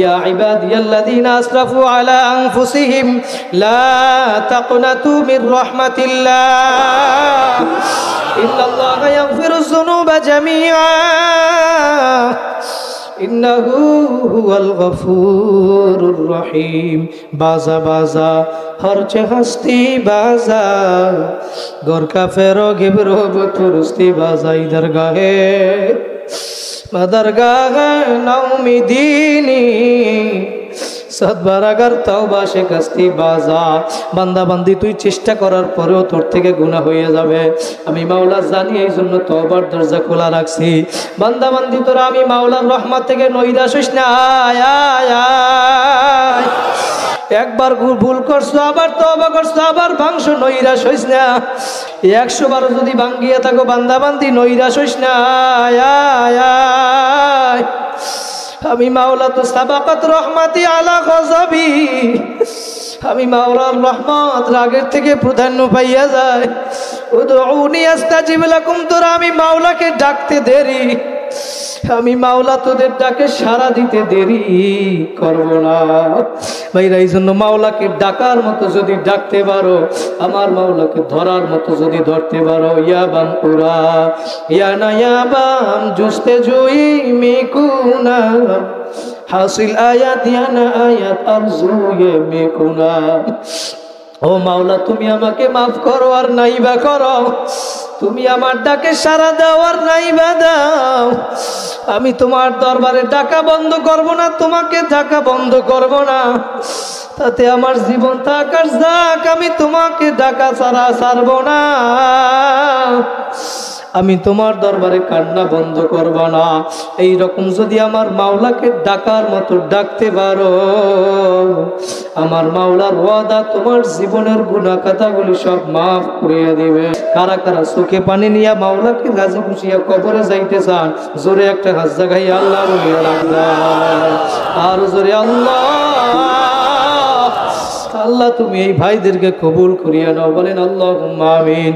ইয়া ইবাদিয়াল্লাযীনা আসরাফু আলা আনফুসিহিম লা তাকনাতু মির রাহমাতিল্লাহ ইন্নাল্লাহা ইয়াগফিরুয যুনুবা জামিআ ইন্নাহু হুয়াল গফুরুর রহিম। বাজা বাজা হরচে হস্তি বাজা গর কা ফেরোগে রব তুরস্তি বাজা ইধর গাহে মদরগাহ নৌমিদিনী সদবারাগার তওবা শিকস্তি বাজা। বান্দা বান্দি তুই চেষ্টা করার পরেও তোর থেকে গুনাহ হয়ে যাবে, আমি মাওলা জানি, এই জন্য তওবার দরজা খোলা রাখছি। বান্দা বান্দি তোরা আমি মাওলার রহমত থেকে নৈরাশ হইস না। একবার ভুল করছো আবার তওবা করছো আবার ভাঙছো, নৈরাশ হইস না। 100 বার যদি ভাঙ্গিয়ে থাকো বান্দা বান্দি নৈরাশ হইস না। আমি মাওলা তো সাবাকাত রহমাতি আলা গযবি, আমি মাওলার রহমত রাগের থেকে প্রাধান্য পাইয়া যায়। উদউনি আস্তাজিব লাকুম, তোরা আমি মাওলাকে ডাকতে দেরি, আমি মাওলা তোদের ডাকে সাড়া দিতে দেরি করব না। ভাইরা এই জন্য মাওলাকে ডাকার মতো যদি ডাকতে পারো, আমার মাওলাকে ধরার মতো যদি ধরতে পারো, ইয়াবাম উরা ইয়ানা ইয়াবাম জুস্তে জুই মিকুনা হাসিল আয়াত ইয়ানা আয়াত আরজুয়ে মিকুনা। ও মাওলা তুমি আমাকে মাফ করো আর নাইবা করো, তুমি আমার ডাকে সাড়া দাও আর নাইবা দাও। আমি তোমার দরবারে ডাকা বন্ধ করব না, তোমাকে ডাকা বন্ধ করব না, তাতে আমার জীবন থাক আর যাক, আমি তোমাকে ডাকা ছাড়া ছাড়ব না। আমি তোমার দরবারে কান্না বন্ধ করব না। এই রকম যদি আমার মাওলাকে ডাকার মতো ডাকতে পারো, আমার মাওলার ওয়াদা তোমার জীবনের গুনাহ কথাগুলি সব মাফ করে দিবে। কারা কারা চোখে পানি নিয়ে মাওলাকে রাজি খুশিয়া কবরে যাইতে চান, জোরে একটা হাত জাগাই আল্লাহ বলিয়া রাখলাম, আর জোরে আল্লাহ। আল্লাহ তুমি এই ভাইদেরকে কবুল করিয়া নাও, বলেন আল্লাহুম্মা আমিন।